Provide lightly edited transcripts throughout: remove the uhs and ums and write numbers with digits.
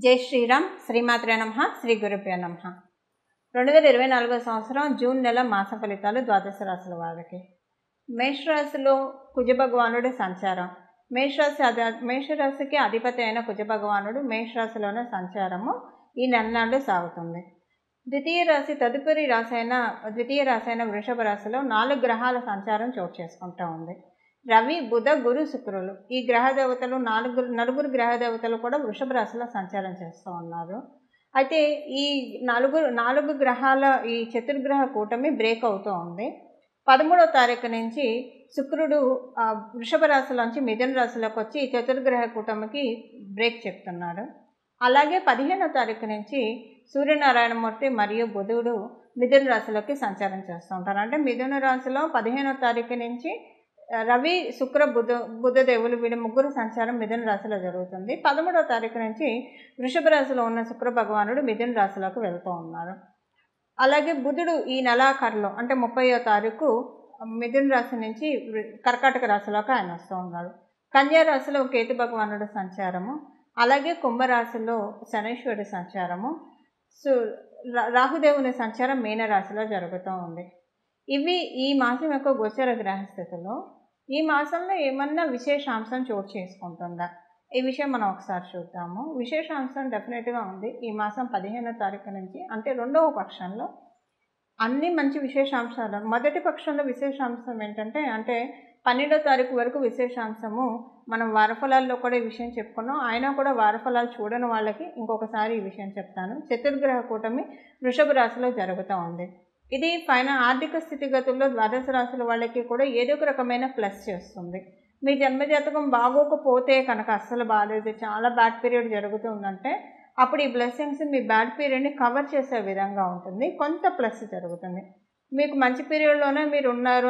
జై శ్రీరామ్. శ్రీమాత్రే నమః. శ్రీ గురుభ్యో నమః. 2024 సంవత్సరం జూన్ నెల మాస ఫలితాలు ద్వాదశ రాశుల వారికి. మేషరాశిలో కుజభగవానుడి సంచారం. మేషరాశికి అధిపతి అయిన కుజభగవానుడు మేషరాశిలోనే సంచారము ఈ నెలనాడు సాగుతుంది. ద్వితీయ రాశి అయిన వృషభ రాశిలో 4 గ్రహాల సంచారం చోటు చేసుకుంటూ ఉంది. రవి, బుధ, గురు, శుక్రులు ఈ గ్రహ దేవతలు నలుగురు గ్రహ దేవతలు కూడా వృషభ రాశిలో సంచారం చేస్తూ ఉన్నారు. అయితే ఈ నాలుగు గ్రహాల ఈ చతుర్గ్రహ కూటమి బ్రేక్ అవుతూ ఉంది. 13వ తారీఖు నుంచి శుక్రుడు వృషభ రాశిలోంచి మిథున రాశిలోకి వచ్చి ఈ చతుర్గ్రహ కూటమికి బ్రేక్ చెప్తున్నాడు. అలాగే 15వ తారీఖు నుంచి సూర్యనారాయణమూర్తి మరియు బుధుడు మిథున రాశిలోకి సంచారం చేస్తూ ఉంటారు. అంటే మిథున రాశిలో 15వ తారీఖు నుంచి రవి, శుక్ర, బుధదేవులు వీళ్ళ ముగ్గురు సంచారం మిథున రాశిలో జరుగుతుంది. 13వ తారీఖు నుంచి వృషభ రాశిలో ఉన్న శుక్ర భగవానుడు మిథున రాశిలోకి వెళ్తూ ఉన్నారు. అలాగే బుధుడు ఈ నెలాఖరులో అంటే 30వ తారీఖు మిథున రాశి నుంచి కర్కాటక రాశిలోకి ఆయన వస్తూ ఉన్నాడు. కన్యా రాశిలో కేతు భగవానుడు సంచారము, అలాగే కుంభరాశిలో శనీశ్వరుడి సంచారము, రాహుదేవుని సంచారం మీనరాశిలో జరుగుతూ ఉంది. ఇవి ఈ మాసం యొక్క గోచర గ్రహస్థితులు. ఈ మాసంలో ఏమన్నా విశేషాంశం చోటు చేసుకుంటుందా ఈ విషయం మనం ఒకసారి చూద్దాము. విశేషాంశం డెఫినెట్గా ఉంది. ఈ మాసం 15వ తారీఖు నుంచి అంటే 2వ పక్షంలో అన్ని మంచి విశేషాంశాలు. మొదటి పక్షంలో విశేషాంశం ఏంటంటే 12వ తారీఖు వరకు విశేషాంశము మనం వారఫలాల్లో కూడా ఈ విషయం చెప్పుకున్నాం. అయినా కూడా వారఫలాలు చూడని వాళ్ళకి ఇంకొకసారి ఈ విషయం చెప్తాను. చతుర్గ్రహ కూటమి వృషభ రాశిలో జరుగుతూ ఉంది. ఇది ఆర్థిక స్థితిగతుల్లో ద్వాదశ రాశుల వాళ్ళకి కూడా ఏదో ఒక రకమైన ప్లస్ చేస్తుంది. మీ జన్మజాతకం బాగోకపోతే కనుక అస్సలు బాగాలేదు, చాలా బ్యాడ్ పీరియడ్ జరుగుతుందంటే అప్పుడు ఈ బ్లెస్సింగ్స్ మీ బ్యాడ్ పీరియడ్ని కవర్ చేసే విధంగా ఉంటుంది. కొంత ప్లస్ జరుగుతుంది. మీకు మంచి పీరియడ్లోనే మీరు ఉన్నారు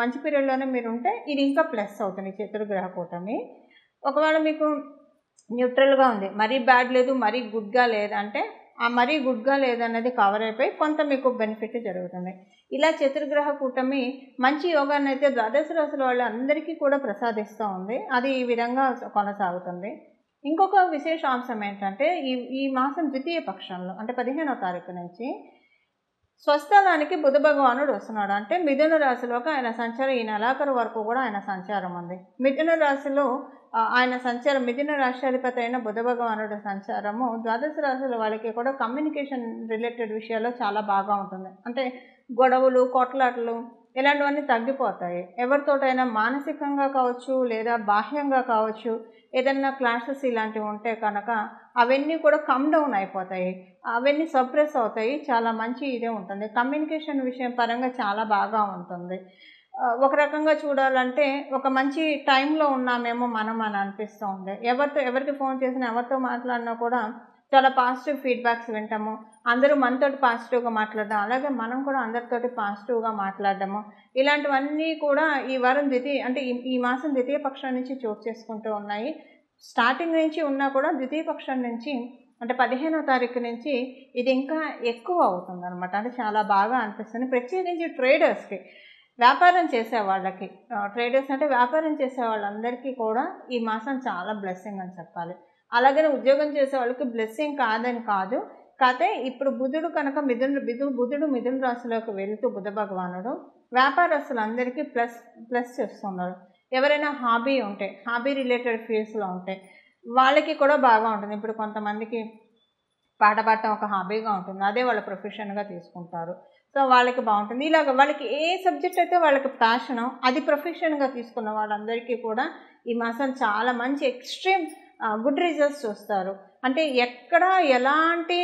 మంచి పీరియడ్లోనే మీరు ఉంటే ఇది ఇంకా ప్లస్ అవుతుంది చతుర్గ్రహ కూటమి. ఒకవేళ మీకు న్యూట్రల్గా ఉంది, మరీ బ్యాడ్ లేదు మరీ గుడ్గా లేదంటే మరీ గుడ్గా లేదన్నది కవర్ అయిపోయి కొంత మీకు బెనిఫిట్ జరుగుతుంది. ఇలా చతుర్గ్రహ కూటమి మంచి యోగాన్ని అయితే ద్వాదశ రాశుల వాళ్ళు అందరికీ కూడా ప్రసాదిస్తూ ఉంది. అది ఈ విధంగా కొనసాగుతుంది. ఇంకొక విశేషాంశం ఏంటంటే ఈ మాసం ద్వితీయ పక్షంలో అంటే 15వ తారీఖు నుంచి స్వస్థలానికి బుధ భగవానుడు వస్తున్నాడు. అంటే మిథున రాశిలోకి ఆయన సంచారం ఈ నెలాఖరు వరకు కూడా ఆయన సంచారం ఉంది. మిథున రాశిలో ఆయన సంచారం మిథున రాష్ట్రాధిపతి అయిన బుధ భగవానుడు సంచారము ద్వాదశ రాశుల వాళ్ళకి కూడా కమ్యూనికేషన్ రిలేటెడ్ విషయాల్లో చాలా బాగా ఉంటుంది. అంటే గొడవలు, కొట్లాటలు ఇలాంటివన్నీ తగ్గిపోతాయి. ఎవరితోటైనా మానసికంగా కావచ్చు లేదా బాహ్యంగా కావచ్చు ఏదన్నా క్లాషెస్ ఇలాంటివి ఉంటే కనుక అవన్నీ కూడా కమ్ డౌన్ అయిపోతాయి, అవన్నీ సప్రెస్ అవుతాయి. చాలా మంచి ఇదే ఉంటుంది. కమ్యూనికేషన్ విషయం పరంగా చాలా బాగా ఉంటుంది. ఒక రకంగా చూడాలంటే ఒక మంచి టైంలో ఉన్నామేమో మనం అని అనిపిస్తూ ఉంది. ఎవరికి ఫోన్ చేసినా ఎవరితో మాట్లాడినా కూడా చాలా పాజిటివ్ ఫీడ్బ్యాక్స్ వింటాము. అందరూ మనతోటి పాజిటివ్గా మాట్లాడడం, అలాగే మనం కూడా అందరితోటి పాజిటివ్గా మాట్లాడడము ఇలాంటివన్నీ కూడా ఈ వారం ఈ మాసం ద్వితీయ పక్షం నుంచి చోటు చేసుకుంటూ ఉన్నాయి. స్టార్టింగ్ నుంచి ఉన్నా కూడా ద్వితీయ పక్షం నుంచి అంటే 15వ తారీఖు నుంచి ఇది ఇంకా ఎక్కువ అవుతుంది అనమాట. అంటే చాలా బాగా అనిపిస్తుంది. ప్రత్యేకించి ట్రేడర్స్కి, వ్యాపారం చేసే వాళ్ళకి, ట్రేడర్స్ అంటే వ్యాపారం చేసే వాళ్ళందరికీ కూడా ఈ మాసం చాలా బ్లెస్సింగ్ అని చెప్పాలి. అలాగనే ఉద్యోగం చేసే వాళ్ళకి బ్లెస్సింగ్ కాదని కాదు. కాకపోతే ఇప్పుడు బుధుడు కనుక బుధుడు మిథున రాశిలోకి వెళుతూ బుధ భగవానుడు వ్యాపారస్తులందరికీ ప్లస్ చేస్తున్నారు. ఎవరైనా హాబీ రిలేటెడ్ ఫీల్డ్స్లో ఉంటే వాళ్ళకి కూడా బాగా ఉంటుంది. ఇప్పుడు కొంతమందికి పాట పాడటం ఒక హాబీగా ఉంటుంది, అదే వాళ్ళ ప్రొఫెషన్గా తీసుకుంటారు. సో వాళ్ళకి బాగుంటుంది. ఇలాగ వాళ్ళకి ఏ సబ్జెక్ట్ అయితే వాళ్ళకి ప్యాషనో అది ప్రొఫెషన్గా తీసుకున్న వాళ్ళందరికీ కూడా ఈ మాసం చాలా మంచి ఎక్స్ట్రీమ్ గుడ్ రిజల్ట్స్ చూస్తారు. అంటే ఎక్కడ ఎలాంటి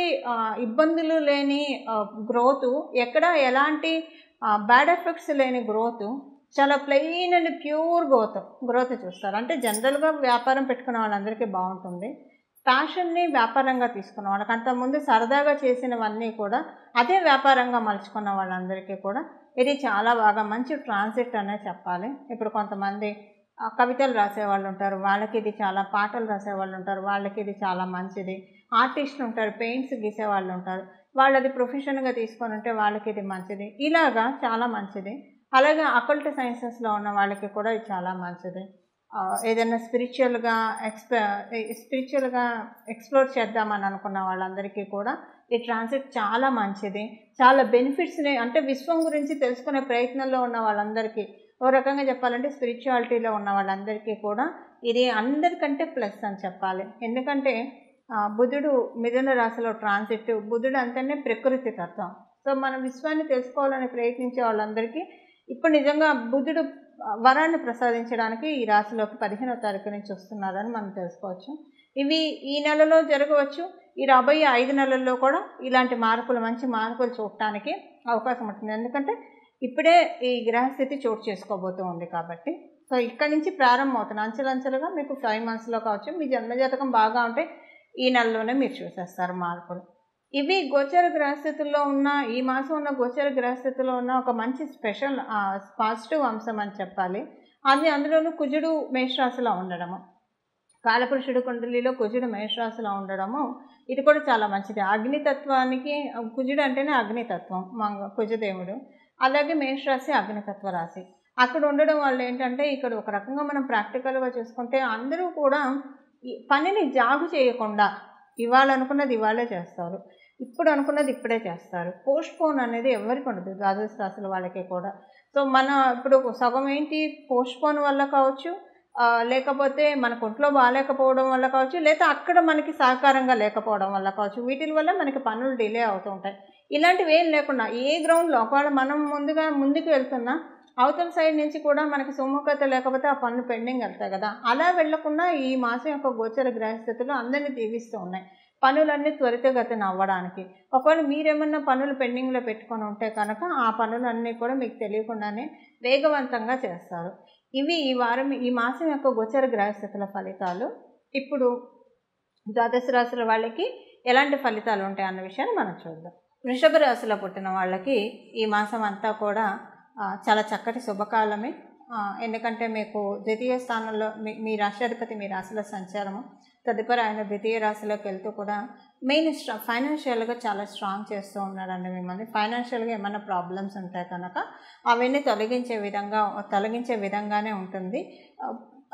ఇబ్బందులు లేని గ్రోతు, ఎక్కడ ఎలాంటి బ్యాడ్ ఎఫెక్ట్స్ లేని గ్రోతు, చాలా ప్లెయిన్ అండ్ ప్యూర్ గ్రోత్ చూస్తారు. అంటే జనరల్గా వ్యాపారం పెట్టుకున్న వాళ్ళందరికీ బాగుంటుంది. ప్యాషన్ని వ్యాపారంగా తీసుకున్న వాళ్ళకి, అంతకుముందు సరదాగా చేసినవన్నీ కూడా అదే వ్యాపారంగా మలుచుకున్న వాళ్ళందరికీ కూడా ఇది చాలా బాగా మంచి ట్రాన్సిట్ అనే చెప్పాలి. ఇప్పుడు కొంతమంది కవితలు రాసేవాళ్ళు ఉంటారు, వాళ్ళకి ఇది చాలా, పాటలు రాసేవాళ్ళు ఉంటారు, వాళ్ళకి ఇది చాలా మంచిది. ఆర్టిస్టులు ఉంటారు, పెయింట్స్ గీసేవాళ్ళు ఉంటారు, వాళ్ళు అది ప్రొఫెషన్గా తీసుకొని ఉంటే వాళ్ళకి ఇది మంచిది. ఇలాగా చాలా మంచిది. అలాగే అకల్ట్ సైన్సెస్లో ఉన్న వాళ్ళకి కూడా ఇది చాలా మంచిది. ఏదైనా స్పిరిచువల్గా ఎక్స్ప్లోర్ చేద్దామని అనుకున్న వాళ్ళందరికీ కూడా ఈ ట్రాన్సిట్ చాలా మంచిది. చాలా బెనిఫిట్స్ని, అంటే విశ్వం గురించి తెలుసుకునే ప్రయత్నంలో ఉన్న వాళ్ళందరికీ, ఓ రకంగా చెప్పాలంటే స్పిరిచువాలిటీలో ఉన్న వాళ్ళందరికీ కూడా ఇది అందరికంటే ప్లస్ అని చెప్పాలి. ఎందుకంటే బుధుడు మిథున రాశిలో ట్రాన్సిట్, బుధుడు అంటేనే ప్రకృతి తత్వం. సో మనం విశ్వాన్ని తెలుసుకోవాలని ప్రయత్నించే వాళ్ళందరికీ ఇప్పుడు నిజంగా బుధుడు వరాన్ని ప్రసాదించడానికి ఈ రాశిలోకి 15వ తారీఖు నుంచి వస్తున్నారని మనం తెలుసుకోవచ్చు. ఇవి ఈ నెలలో జరగవచ్చు. ఈ రాబోయే 5 నెలల్లో కూడా ఇలాంటి మార్పులు, మంచి మార్పులు చూడటానికి అవకాశం ఉంటుంది. ఎందుకంటే ఇప్పుడే ఈ గ్రహస్థితి చోటు చేసుకోబోతూ ఉంది కాబట్టి. సో ఇక్కడి నుంచి ప్రారంభం అవుతుంది. అంచెలంచెలుగా మీకు 5 మంత్స్లో కావచ్చు. మీ జన్మజాతకం బాగా ఉంటే ఈ నెలలోనే మీరు చూసేస్తారు మార్పులు. ఇవి గోచర గ్రహస్థితుల్లో ఉన్న, ఈ మాసం ఉన్న గోచర గ్రహస్థితిలో ఉన్న ఒక మంచి స్పెషల్ పాజిటివ్ అంశం అని చెప్పాలి. అందులోనూ కుజుడు మేషరాశిలో ఉండడము, కాలపురుషుడు కుండలిలో కుజుడు మేషరాశిలో ఉండడము, ఇది కూడా చాలా మంచిది. అగ్నితత్వానికి, కుజుడు అంటేనే అగ్నితత్వం, కుజదేవుడు. అలాగే మేషరాశి అగ్నితత్వ రాశి. అక్కడ ఉండడం వల్ల ఏంటంటే ఇక్కడ ఒక రకంగా మనం ప్రాక్టికల్గా చూసుకుంటే అందరూ కూడా ఈ పనిని జాగు చేయకుండా ఇవాళ అనుకున్నది ఇవాళే చేస్తారు, ఇప్పుడు అనుకున్నది ఇప్పుడే చేస్తారు. పోస్ట్పోన్ అనేది ఎవరికి ఉండదు, ద్వాదశ రాశుల వాళ్ళకి కూడా. సో మన ఇప్పుడు సగం ఏంటి పోస్ట్పోన్ వల్ల కావచ్చు, లేకపోతే మనకు ఒంట్లో బాగాలేకపోవడం వల్ల కావచ్చు, లేదా అక్కడ మనకి సహకారంగా లేకపోవడం వల్ల కావచ్చు. వీటి వల్ల మనకి పనులు డిలే అవుతూ ఉంటాయి. ఇలాంటివి ఏం లేకుండా ఏ గ్రౌండ్లో ఒకవేళ మనం ముందుకు వెళ్తున్నా అవతల సైడ్ నుంచి కూడా మనకి సుముఖత లేకపోతే ఆ పనులు పెండింగ్ వెళ్తాయి కదా. అలా వెళ్లకుండా ఈ మాసం యొక్క గోచర గ్రహస్థితులు అందరినీ దీవిస్తూ ఉన్నాయి పనులన్నీ త్వరితగతిన అవ్వడానికి. ఒకవేళ మీరేమన్నా పనులు పెండింగ్లో పెట్టుకొని ఉంటే కనుక ఆ పనులన్నీ కూడా మీకు తెలియకుండానే వేగవంతంగా చేస్తారు. ఇవి ఈ మాసం యొక్క గోచర గ్రహస్థితుల ఫలితాలు. ఇప్పుడు ద్వాదశ రాశుల వాళ్ళకి ఎలాంటి ఫలితాలు ఉంటాయి అన్న విషయాన్ని మనం చూద్దాం. వృషభ రాశిలో పుట్టిన వాళ్ళకి ఈ మాసం అంతా కూడా చాలా చక్కటి శుభకాలమే. ఎందుకంటే మీకు ద్వితీయ స్థానంలో మీ రాష్ట్రాధిపతి మీ రాశిలో సంచారము, తదుపరి ఆయన ద్వితీయ రాశిలోకి వెళ్తూ కూడా మెయిన్ ఫైనాన్షియల్గా చాలా స్ట్రాంగ్ చేస్తూ ఉన్నాడండి మిమ్మల్ని. ఫైనాన్షియల్గా ఏమైనా ప్రాబ్లమ్స్ ఉంటాయి కనుక అవన్నీ తొలగించే విధంగానే ఉంటుంది.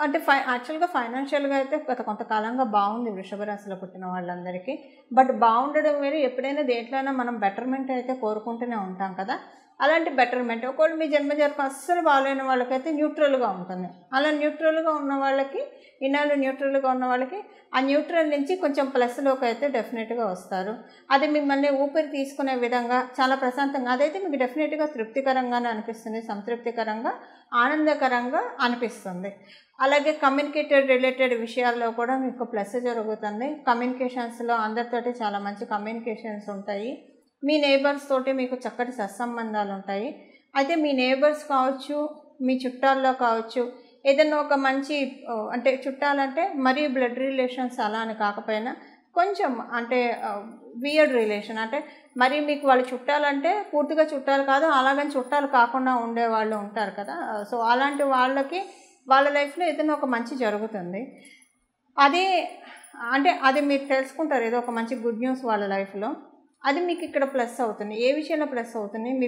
అంటే యాక్చువల్గా ఫైనాన్షియల్గా అయితే గత కొంతకాలంగా బాగుంది వృషభ రాశిలో పుట్టిన వాళ్ళందరికీ. బట్ బాగుండడం వేరు, ఎప్పుడైనా దేంట్లోనైనా మనం బెటర్మెంట్ అయితే కోరుకుంటూనే ఉంటాం కదా. అలాంటి బెటర్మెంట్ ఒకవేళ మీ జన్మజాతకం అస్సలు బాగాలేని వాళ్ళకైతే న్యూట్రల్గా ఉంటుంది. అలా న్యూట్రల్గా ఉన్న వాళ్ళకి, ఇన్నాళ్ళు న్యూట్రల్గా ఉన్న వాళ్ళకి ఆ న్యూట్రల్ నుంచి కొంచెం ప్లస్లోకి అయితే డెఫినెట్గా వస్తారు. అది మిమ్మల్ని ఊపిరి తీసుకునే విధంగా చాలా ప్రశాంతంగా, అదైతే మీకు డెఫినెట్గా తృప్తికరంగానే అనిపిస్తుంది, సంతృప్తికరంగా, ఆనందకరంగా అనిపిస్తుంది. అలాగే కమ్యూనికేటెడ్ రిలేటెడ్ విషయాల్లో కూడా మీకు ప్లస్ జరుగుతుంది. కమ్యూనికేషన్స్లో అందరితోటి చాలా మంచి కమ్యూనికేషన్స్ ఉంటాయి. మీ నేబర్స్ తోటి మీకు చక్కటి సత్సంబంధాలు ఉంటాయి. అయితే మీ నేబర్స్ కావచ్చు, మీ చుట్టాల్లో కావచ్చు, ఏదైనా ఒక మంచి, అంటే చుట్టాలంటే మరీ బ్లడ్ రిలేషన్స్ అలా అని కాకపోయినా కొంచెం అంటే వియర్డ్ రిలేషన్, అంటే మరి మీకు వాళ్ళు చుట్టాలంటే పూర్తిగా చుట్టాలు కాదు, అలాగని చుట్టాలు కాకుండా ఉండేవాళ్ళు ఉంటారు కదా. సో అలాంటి వాళ్ళకి వాళ్ళ లైఫ్లో ఏదైనా ఒక మంచి జరుగుతుంది. అది మీరు తెలుసుకుంటారు, ఏదో ఒక మంచి గుడ్ న్యూస్ వాళ్ళ లైఫ్లో. అది మీకు ఇక్కడ ప్లస్ అవుతుంది. ఏ విషయంలో ప్లస్ అవుతుంది? మీ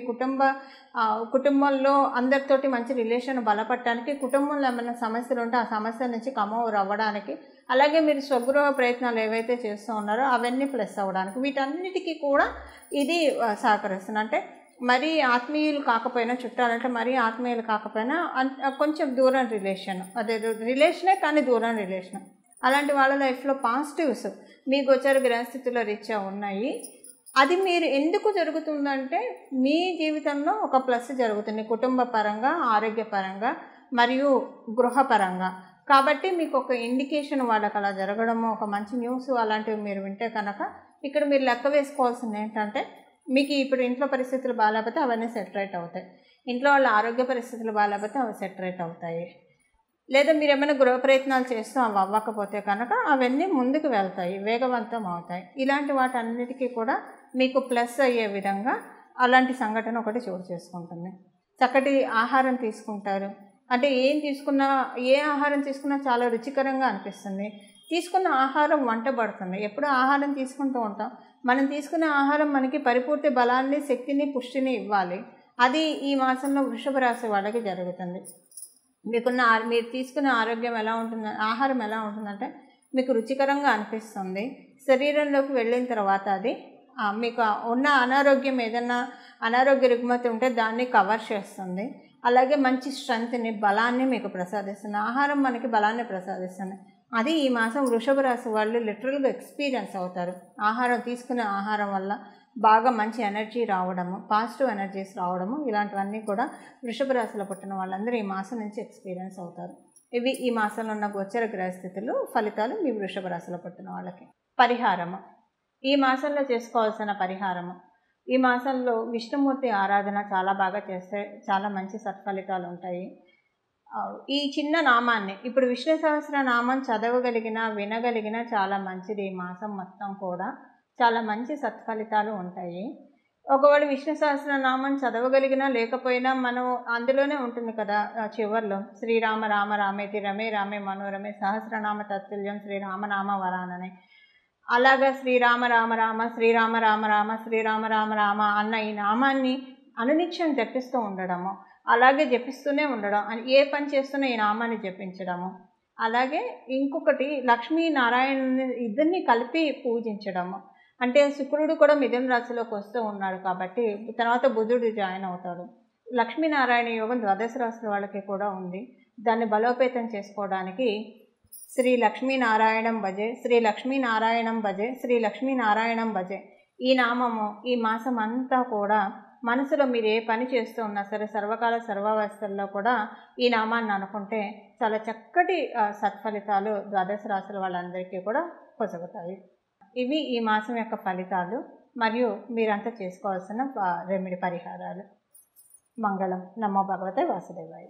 కుటుంబంలో అందరితోటి మంచి రిలేషన్ బలపడటానికి, కుటుంబంలో ఏమైనా సమస్యలు ఉంటే ఆ సమస్య నుంచి కమోవర్ అవ్వడానికి, అలాగే మీరు స్వగృహ ప్రయత్నాలు ఏవైతే చేస్తూ ఉన్నారో అవన్నీ ప్లస్ అవ్వడానికి, వీటన్నిటికీ కూడా ఇది సహకరిస్తుంది. అంటే మరీ ఆత్మీయులు కాకపోయినా, చుట్టాలంటే మరీ ఆత్మీయులు కాకపోయినా కొంచెం దూరం రిలేషన్, అదే రిలేషనే కానీ దూరం రిలేషన్, అలాంటి వాళ్ళ లైఫ్లో పాజిటివ్స్ మీ గోచర గ్రహస్థితిలో రీత్యా ఉన్నాయి. అది మీరు ఎందుకు జరుగుతుందంటే మీ జీవితంలో ఒక ప్లస్ జరుగుతుంది, కుటుంబ పరంగా, ఆరోగ్యపరంగా మరియు గృహపరంగా. కాబట్టి మీకు ఒక ఇండికేషన్ వాళ్ళకి అలా జరగడము, ఒక మంచి న్యూస్ అలాంటివి మీరు వింటే కనుక ఇక్కడ మీరు లెక్క వేసుకోవాల్సింది ఏంటంటే, మీకు ఇప్పుడు ఇంట్లో పరిస్థితులు బాగాలేకపోతే అవన్నీ సెటరేట్ అవుతాయి, ఇంట్లో వాళ్ళ ఆరోగ్య పరిస్థితులు బాగాలేకపోతే అవి సెటరేట్ అవుతాయి, లేదా మీరు ఏమైనా గృహ ప్రయత్నాలు చేస్తూ అవి అవ్వకపోతే కనుక అవన్నీ ముందుకు వెళ్తాయి, వేగవంతం అవుతాయి. ఇలాంటి వాటన్నిటికీ కూడా మీకు ప్లస్ అయ్యే విధంగా అలాంటి సంఘటన ఒకటి చోటు చేసుకుంటుంది. చక్కటి ఆహారం తీసుకుంటారు, అంటే ఏ ఆహారం తీసుకున్నా చాలా రుచికరంగా అనిపిస్తుంది. తీసుకున్న ఆహారం వంట పడుతుంది. ఎప్పుడు ఆహారం తీసుకుంటూ ఉంటాం, మనం తీసుకునే ఆహారం మనకి పరిపూర్తి బలాన్ని, శక్తిని, పుష్టిని ఇవ్వాలి. అది ఈ మాసంలో వృషభ రాశి వాళ్ళకి జరుగుతుంది. మీరు తీసుకునే ఆరోగ్యం ఎలా ఉంటుంది, ఆహారం ఎలా ఉంటుందంటే మీకు రుచికరంగా అనిపిస్తుంది. శరీరంలోకి వెళ్ళిన తర్వాత అది మీకు ఉన్న అనారోగ్యం, ఏదన్నా అనారోగ్య రుగ్మత ఉంటే దాన్ని కవర్ చేస్తుంది. అలాగే మంచి స్ట్రెంగ్త్ని, బలాన్ని మీకు ప్రసాదిస్తుంది. ఆహారం మనకి బలాన్ని ప్రసాదిస్తుంది. అది ఈ మాసం వృషభ రాశి వాళ్ళు లిటరల్గా ఎక్స్పీరియన్స్ అవుతారు. తీసుకునే ఆహారం వల్ల బాగా మంచి ఎనర్జీ రావడము, పాజిటివ్ ఎనర్జీస్ రావడము, ఇలాంటివన్నీ కూడా వృషభ రాశిలో పుట్టిన వాళ్ళందరూ ఈ మాసం నుంచి ఎక్స్పీరియన్స్ అవుతారు. ఇవి ఈ మాసంలో ఉన్న గోచర గ్రహస్థితులు ఫలితాలు మీ వృషభ రాశిలో పుట్టిన వాళ్ళకి. పరిహారము, ఈ మాసంలో చేసుకోవాల్సిన పరిహారము, ఈ మాసంలో విష్ణుమూర్తి ఆరాధన చాలా బాగా చేస్తే చాలా మంచి సత్ఫలితాలు ఉంటాయి. ఈ చిన్న నామాన్ని, ఇప్పుడు విష్ణు సహస్ర నామం చదవగలిగిన, వినగలిగిన చాలా మంచిది. ఈ మాసం మొత్తం కూడా చాలా మంచి సత్ఫలితాలు ఉంటాయి. ఒకవేళ విష్ణు సహస్రనామం చదవగలిగినా లేకపోయినా మనం అందులోనే ఉంటుంది కదా చివర్లో, శ్రీరామ రామ రామేతి రమే రామే మనోరమే సహస్రనామ తత్తుల్యం శ్రీరామనామ వరాననే, అలాగా శ్రీరామ రామ రామ శ్రీరామ రామ రామ శ్రీరామ రామ రామ అన్న ఈ నామాన్ని అనునిత్యం జపిస్తూ ఉండడము, అలాగే జపిస్తూనే ఉండడం, ఏ పని చేస్తున్నా ఈ నామాన్ని జపించడము. అలాగే ఇంకొకటి లక్ష్మీనారాయణ ఇద్దరిని కలిపి పూజించడము. అంటే శుక్రుడు కూడా మిథున రాశిలోకి వస్తూ ఉన్నాడు కాబట్టి తర్వాత బుధుడు జాయిన్ అవుతాడు. లక్ష్మీనారాయణ యోగం ద్వాదశ రాశుల వాళ్ళకి కూడా ఉంది. దాన్ని బలోపేతం చేసుకోవడానికి శ్రీ లక్ష్మీనారాయణం భజే, శ్రీ లక్ష్మీనారాయణం భజే, శ్రీ లక్ష్మీనారాయణం భజే ఈ నామము ఈ మాసం అంతా కూడా మనసులో మీరు ఏ పని చేస్తూ ఉన్నా సరే సర్వకాల సర్వావస్థల్లో కూడా ఈ నామాన్ని అనుకుంటే చాలా చక్కటి సత్ఫలితాలు ద్వాదశ రాశుల వాళ్ళందరికీ కూడా పొసగుతాయి. ఇవి ఈ మాసం యొక్క ఫలితాలు మరియు మీరంతా చేసుకోవాల్సిన రెమెడీ పరిహారాలు. మంగళం. నమో భగవతే వాసుదేవాయ.